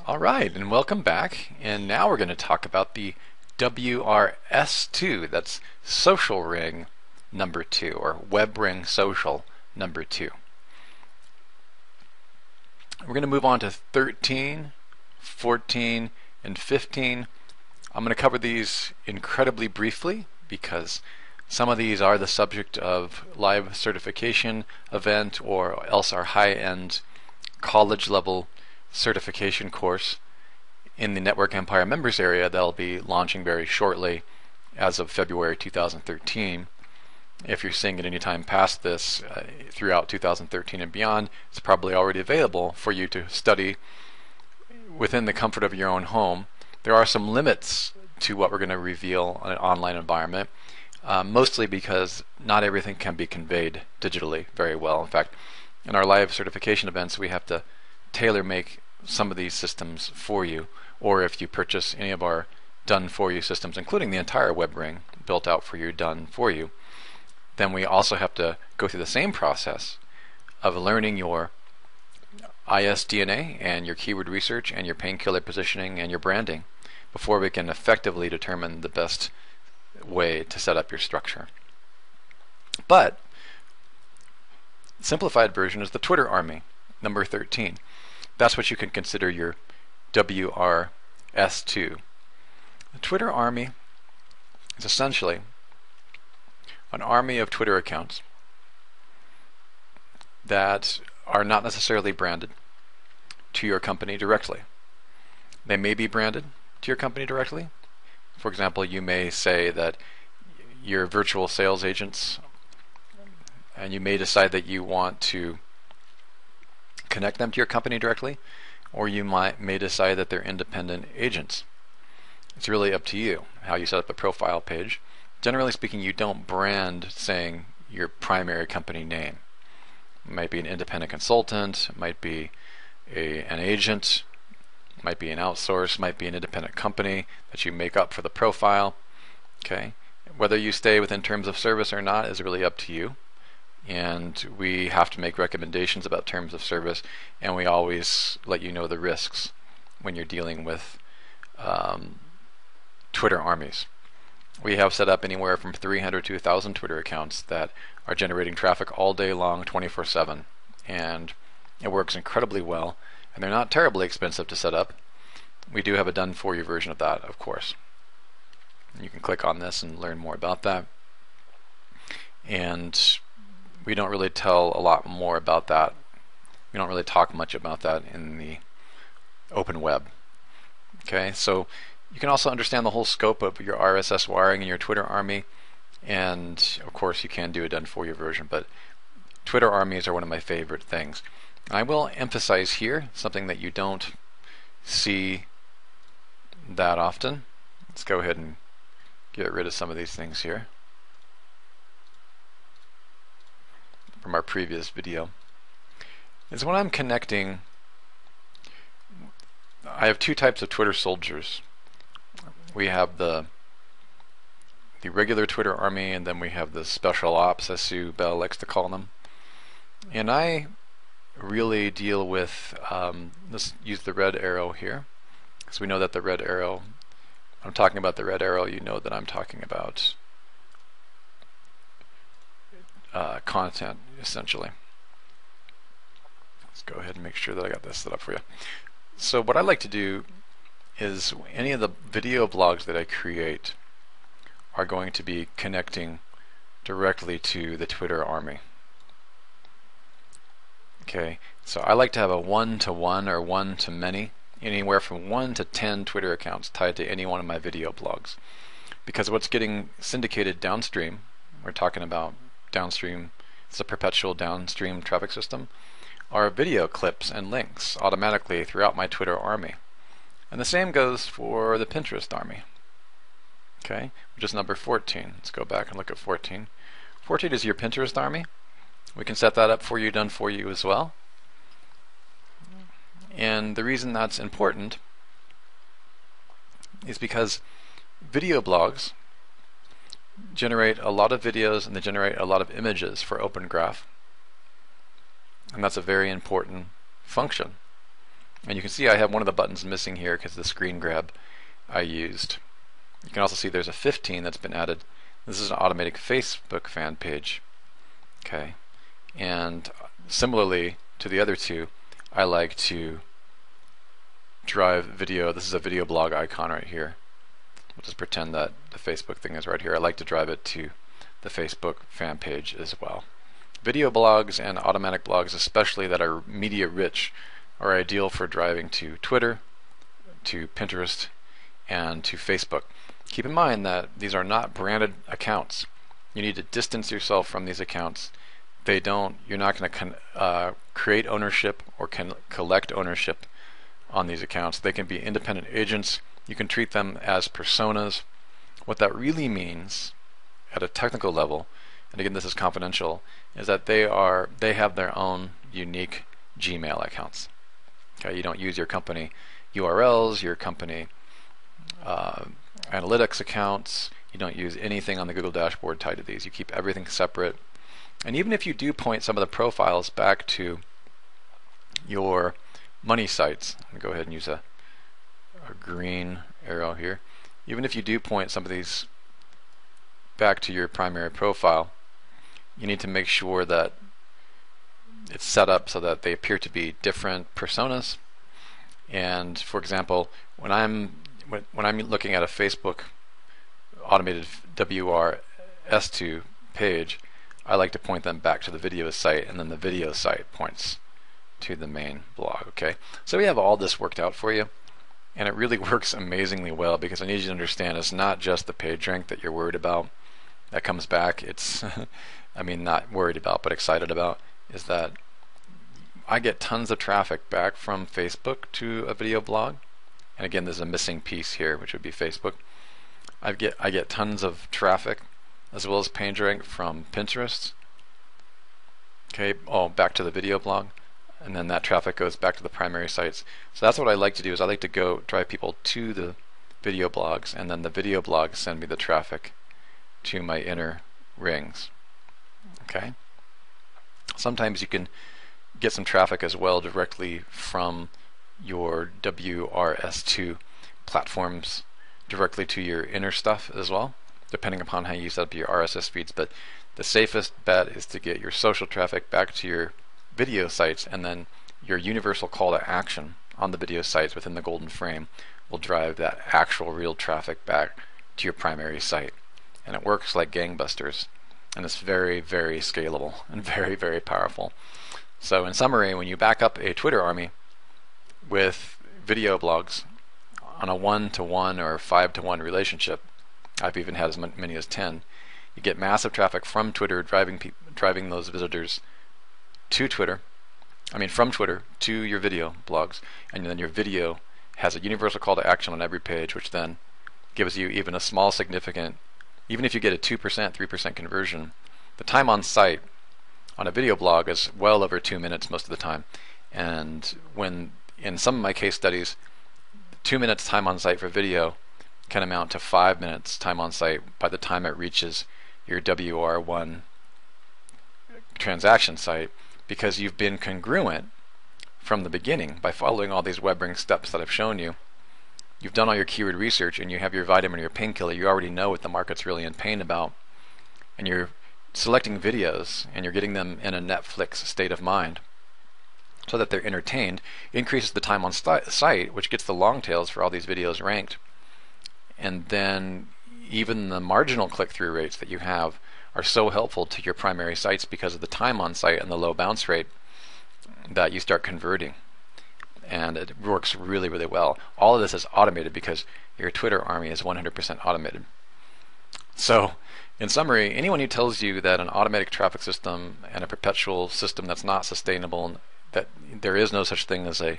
All right, and welcome back. And now we're going to talk about the WRS2, that's social ring number 2, or web ring social number 2. We're going to move on to 13, 14, and 15. I'm going to cover these incredibly briefly because some of these are the subject of live certification event or else our high-end college level certification course in the Network Empire members area that'll be launching very shortly as of February 2013. If you're seeing it anytime past this, throughout 2013 and beyond, it's probably already available for you to study within the comfort of your own home. There are some limits to what we're going to reveal in an online environment, mostly because not everything can be conveyed digitally very well. In fact, in our live certification events, we have to tailor make some of these systems for you, or if you purchase any of our done for you systems, including the entire web ring built out for you, done for you, then we also have to go through the same process of learning your ISDNA and your keyword research and your painkiller positioning and your branding before we can effectively determine the best way to set up your structure. But simplified version is the Twitter army, number 13. That's what you can consider your WRS2. The Twitter army is essentially an army of Twitter accounts that are not necessarily branded to your company directly. They may be branded to your company directly. For example, you may say that you're virtual sales agents, and you may decide that you want to connect them to your company directly, or you may decide that they're independent agents. It's really up to you how you set up a profile page. Generally speaking, you don't brand saying your primary company name. It might be an independent consultant, it might be an agent, it might be an outsource, might be an independent company that you make up for the profile. Okay, whether you stay within terms of service or not is really up to you. And we have to make recommendations about terms of service, and we always let you know the risks when you're dealing with Twitter armies. We have set up anywhere from 300 to 1,000 Twitter accounts that are generating traffic all day long, 24/7, and it works incredibly well, and they're not terribly expensive to set up. We do have a done for you version of that, of course. You can click on this and learn more about that. And we don't really tell a lot more about that. We don't really talk much about that in the open web. Okay, so you can also understand the whole scope of your RSS wiring in your Twitter army, and of course you can do a done for you version, but Twitter armies are one of my favorite things. I will emphasize here something that you don't see that often. Let's go ahead and get rid of some of these things here from our previous video. Is when I'm connecting, I have two types of Twitter soldiers. We have the regular Twitter army, and then we have the special ops, as Sue Bell likes to call them. And I really deal with, let's use the red arrow here, because we know that the red arrow, when I'm talking about the red arrow, you know that I'm talking about content, essentially. Let's go ahead and make sure that I got this set up for you. So what I like to do is any of the video blogs that I create are going to be connecting directly to the Twitter army. Okay, so I like to have a one-to-one or one-to-many, anywhere from 1 to 10 Twitter accounts tied to any one of my video blogs. Because what's getting syndicated downstream, we're talking about downstream, it's a perpetual downstream traffic system, are video clips and links automatically throughout my Twitter army. And the same goes for the Pinterest army. Okay, which is number 14. Let's go back and look at 14. 14 is your Pinterest army. We can set that up for you, done for you as well. And the reason that's important is because video blogs generate a lot of videos and they generate a lot of images for Open Graph. And that's a very important function. And you can see I have one of the buttons missing here because of the screen grab I used. You can also see there's a 15 that's been added. This is an automatic Facebook fan page. Okay, and similarly to the other two, I like to drive video. This is a video blog icon right here. We'll just pretend that the Facebook thing is right here. I like to drive it to the Facebook fan page as well. Video blogs and automatic blogs, especially that are media rich, are ideal for driving to Twitter, to Pinterest, and to Facebook. Keep in mind that these are not branded accounts. You need to distance yourself from these accounts. You're not going to create ownership or collect ownership on these accounts. They can be independent agents. You can treat them as personas. What that really means at a technical level, and again this is confidential, is that they have their own unique Gmail accounts. Okay, you don't use your company URLs, your company analytics accounts. You don't use anything on the Google dashboard tied to these. You keep everything separate. And even if you do point some of the profiles back to your money sites, I'm going to go ahead and use a green arrow here. Even if you do point some of these back to your primary profile, you need to make sure that it's set up so that they appear to be different personas. And for example, when I'm looking at a Facebook automated WRS2 page, I like to point them back to the video site, and then the video site points to the main blog. Okay, so we have all this worked out for you, and it really works amazingly well, because I need you to understand it's not just the page rank that you're worried about that comes back. It's I mean, not worried about, but excited about, is that I get tons of traffic back from Facebook to a video blog. And again, there's a missing piece here, which would be Facebook. I get tons of traffic as well as page rank from Pinterest. Okay, back to the video blog, and then that traffic goes back to the primary sites. So that's what I like to do, is I like to go drive people to the video blogs, and then the video blogs send me the traffic to my inner rings. Okay. Sometimes you can get some traffic as well directly from your WRS2 platforms directly to your inner stuff as well, depending upon how you set up your RSS feeds. But the safest bet is to get your social traffic back to your video sites, and then your universal call to action on the video sites within the golden frame will drive that actual real traffic back to your primary site. And it works like gangbusters, and it's very, very scalable and very, very powerful. So in summary, when you back up a Twitter army with video blogs on a 1-to-1 or 5-to-1 relationship, I've even had as many as 10, you get massive traffic from Twitter, driving those visitors to Twitter, from Twitter to your video blogs, and then your video has a universal call to action on every page, which then gives you even a small significant, even if you get a 2%, 3% conversion, the time on site on a video blog is well over 2 minutes most of the time. And when in some of my case studies, 2 minutes time on site for video can amount to 5 minutes time on site by the time it reaches your WR1 transaction site, because you've been congruent from the beginning by following all these WebRing steps that I've shown you. You've done all your keyword research, and you have your vitamin or your painkiller. You already know what the market's really in pain about, and you're selecting videos and you're getting them in a Netflix state of mind so that they're entertained. Increases the time on site, which gets the long tails for all these videos ranked. And then even the marginal click-through rates that you have are so helpful to your primary sites because of the time on site and the low bounce rate, that you start converting. And it works really, really well. All of this is automated because your Twitter army is 100% automated. So in summary, anyone who tells you that an automatic traffic system and a perpetual system that's not sustainable, that there is no such thing as an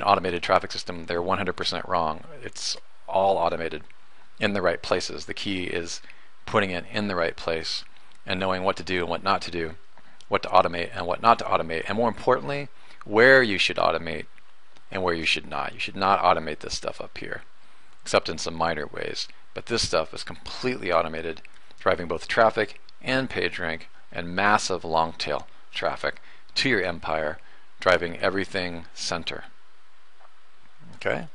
automated traffic system, they're 100% wrong. It's all automated in the right places. The key is putting it in the right place and knowing what to do and what not to do, what to automate and what not to automate, and more importantly, where you should automate and where you should not. You should not automate this stuff up here, except in some minor ways. But this stuff is completely automated, driving both traffic and page rank and massive long tail traffic to your empire driving everything center. Okay?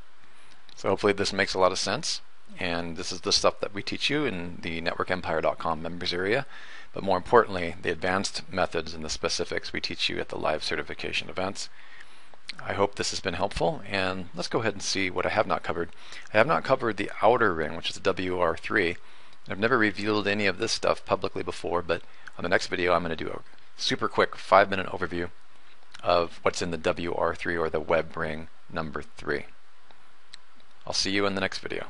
So hopefully this makes a lot of sense. And this is the stuff that we teach you in the networkempire.com members area. But more importantly, the advanced methods and the specifics we teach you at the live certification events. I hope this has been helpful, and let's go ahead and see what I have not covered. I have not covered the outer ring, which is the WR3. I've never revealed any of this stuff publicly before, but on the next video I'm going to do a super quick 5-minute overview of what's in the WR3, or the web ring number 3. I'll see you in the next video.